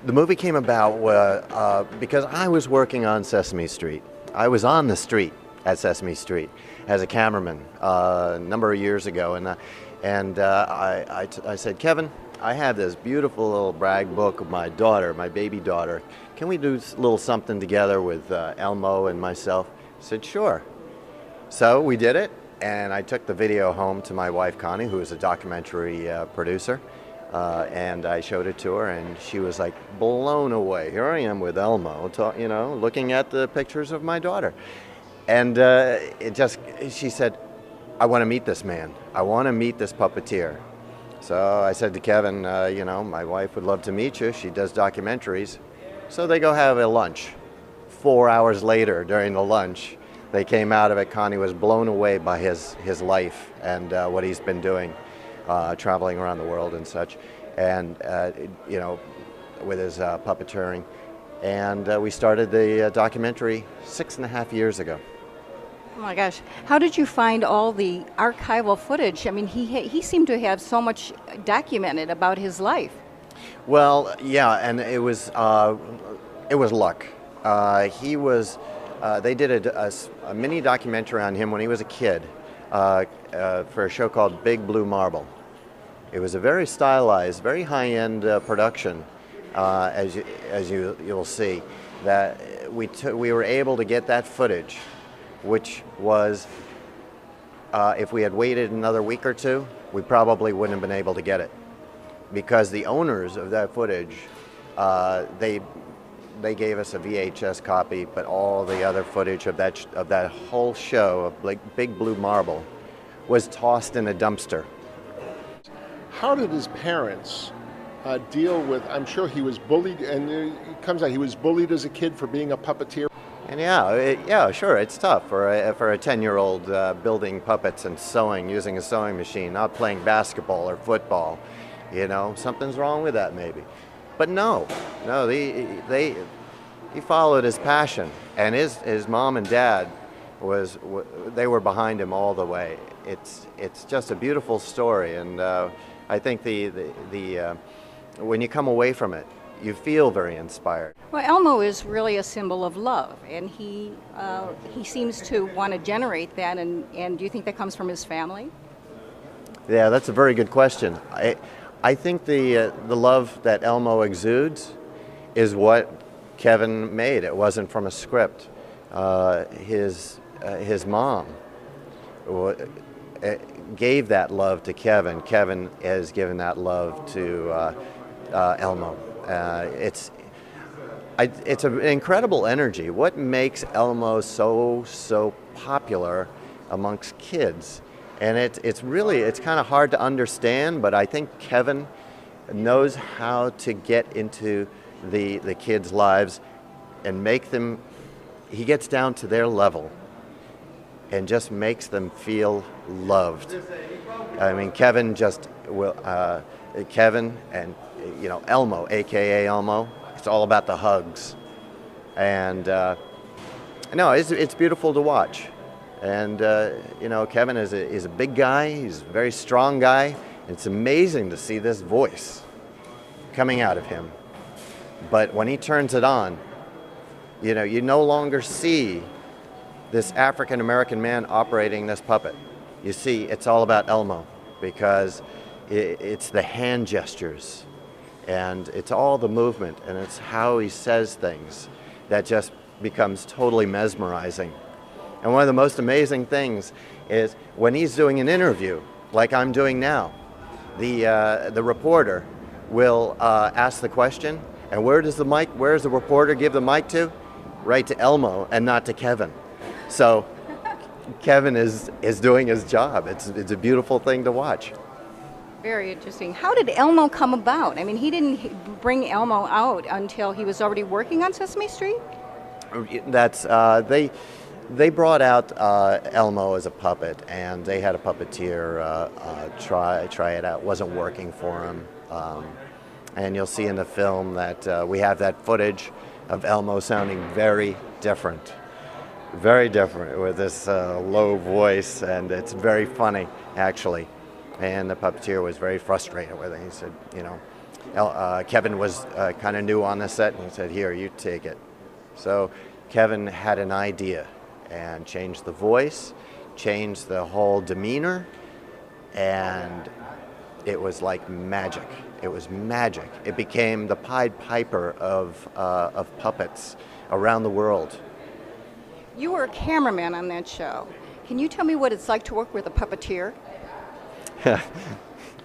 The movie came about because I was working on Sesame Street. I was on the street at Sesame Street as a cameraman a number of years ago, I said, Kevin, I have this beautiful little brag book of my daughter, my baby daughter. Can we do a little something together with Elmo and myself? I said, sure. So we did it, and I took the video home to my wife, Connie, who is a documentary producer. And I showed it to her, and she was like blown away. Here I am with Elmo, looking at the pictures of my daughter. And she said, I want to meet this man. I want to meet this puppeteer. So I said to Kevin, my wife would love to meet you. She does documentaries. So they go have a lunch. 4 hours later, during the lunch, they came out of it. Connie was blown away by his life and what he's been doing. Traveling around the world and such, and with his puppeteering, and we started the documentary 6.5 years ago. Oh my gosh! How did you find all the archival footage? I mean, he seemed to have so much documented about his life. Well, yeah, and it was luck. They did a mini documentary on him when he was a kid for a show called Big Blue Marble. It was a very stylized, very high-end production, as you'll see. That we were able to get that footage, which was, if we had waited another week or two, we probably wouldn't have been able to get it, because the owners of that footage, they gave us a VHS copy, but all the other footage of that whole show of Big Blue Marble was tossed in a dumpster. How did his parents deal with, I'm sure he was bullied, and it comes out he was bullied as a kid for being a puppeteer. And yeah, sure, it's tough for a 10-year-old building puppets and sewing, using a sewing machine, not playing basketball or football. Something's wrong with that maybe. But no, he followed his passion, and his mom and dad they were behind him all the way. It's just a beautiful story, and I think when you come away from it, you feel very inspired. Well, Elmo is really a symbol of love, and he seems to want to generate that. And do you think that comes from his family? Yeah, that's a very good question. I think the love that Elmo exudes is what Kevin made. It wasn't from a script. His mom gave that love to Kevin. Kevin has given that love to Elmo. It's an incredible energy. What makes Elmo so popular amongst kids? And it's kind of hard to understand, but I think Kevin knows how to get into the kids' lives and make them, he gets down to their level and just makes them feel loved. I mean, Kevin and Elmo, aka Elmo, it's all about the hugs. And no, it's beautiful to watch. And Kevin is a big guy. He's a very strong guy. It's amazing to see this voice coming out of him. But when he turns it on, you no longer see this African-American man operating this puppet. You see, it's all about Elmo, because it's the hand gestures, and it's all the movement, and it's how he says things that just becomes totally mesmerizing. And one of the most amazing things is when he's doing an interview, like I'm doing now, the reporter will ask the question, and where does the reporter give the mic to? Right to Elmo and not to Kevin. So Kevin is doing his job. It's a beautiful thing to watch. Very interesting. How did Elmo come about? I mean, he didn't bring Elmo out until he was already working on Sesame Street? That's they brought out Elmo as a puppet, and they had a puppeteer try it out. It wasn't working for him. And you'll see in the film that we have that footage of Elmo sounding very different with this low voice, and it's very funny, actually. And the puppeteer was very frustrated with it. He said, Kevin was kind of new on the set, and he said, "Here, you take it." So Kevin had an idea and changed the voice, changed the whole demeanor, and it was like magic. It was magic. It became the Pied Piper of puppets around the world. You were a cameraman on that show. Can you tell me what it's like to work with a puppeteer?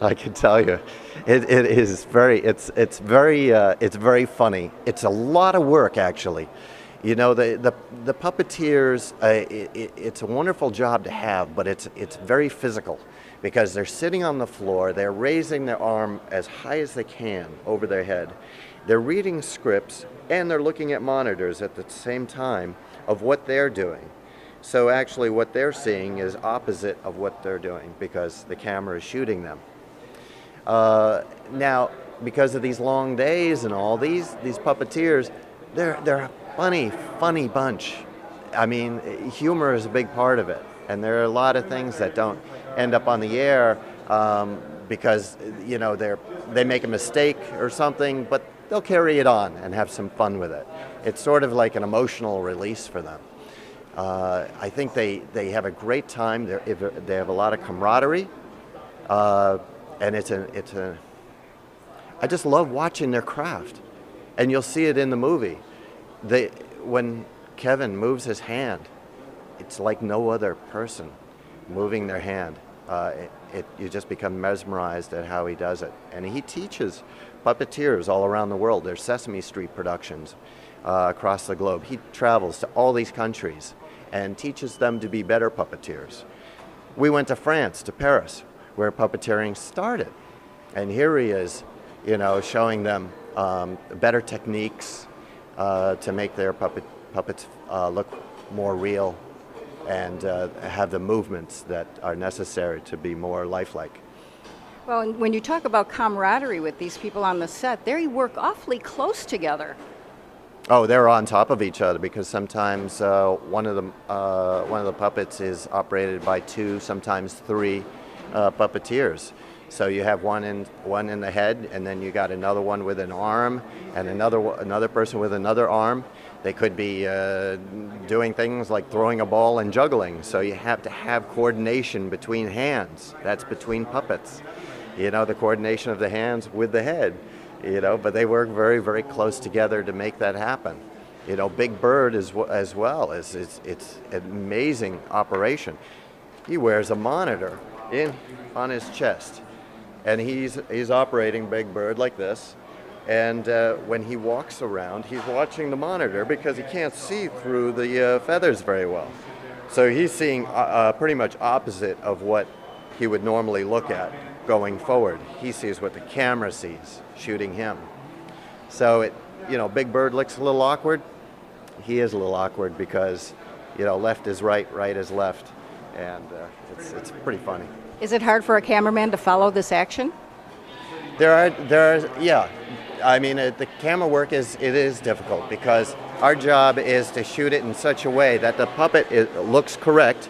I can tell you, it is very. It's very funny. It's a lot of work, actually. You know, the puppeteers. It's a wonderful job to have, but it's very physical, because they're sitting on the floor. They're raising their arm as high as they can over their head. They're reading scripts, and they're looking at monitors at the same time of what they're doing. So actually what they're seeing is opposite of what they're doing, because the camera is shooting them. Now, because of these long days and all, these puppeteers, they're a funny bunch. I mean, humor is a big part of it, and there are a lot of things that don't end up on the air because, you know, they make a mistake or something, but they'll carry it on and have some fun with it. It's sort of like an emotional release for them. I think they have a great time. They have a lot of camaraderie, and I just love watching their craft, and you'll see it in the movie. When Kevin moves his hand, it's like no other person moving their hand. You just become mesmerized at how he does it, and he teaches puppeteers all around the world. There's Sesame Street productions across the globe. He travels to all these countries and teaches them to be better puppeteers. We went to France, to Paris, where puppeteering started. And here he is, you know, showing them better techniques to make their puppets look more real and have the movements that are necessary to be more lifelike. Well, and when you talk about camaraderie with these people on the set, they work awfully close together. Oh, they're on top of each other, because sometimes one of the puppets is operated by 2, sometimes 3 puppeteers. So you have one in the head, and then you got another one with an arm, and another person with another arm. They could be doing things like throwing a ball and juggling. So you have to have coordination between hands. That's between puppets. You know, the coordination of the hands with the head. You know, but they work very, very close together to make that happen. You know, Big Bird as well. It's an amazing operation. He wears a monitor on his chest, and he's operating Big Bird like this. And when he walks around, he's watching the monitor, because he can't see through the feathers very well. So he's seeing pretty much opposite of what he would normally look at going forward. He sees what the camera sees shooting him. So Big Bird looks a little awkward. He is a little awkward because, you know, left is right, right is left, and it's pretty funny. Is it hard for a cameraman to follow this action? Yeah. I mean, the camera work is difficult, because our job is to shoot it in such a way that the puppet looks correct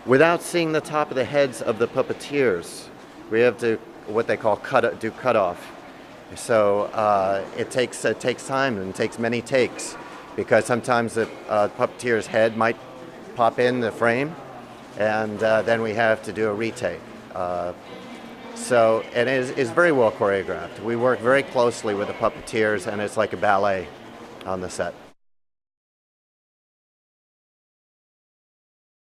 without seeing the top of the heads of the puppeteers. We have to, what they call do cutoff. So it takes time and takes many takes, because sometimes the puppeteer's head might pop in the frame, and then we have to do a retake. So it is very well choreographed. We work very closely with the puppeteers, and it's like a ballet on the set.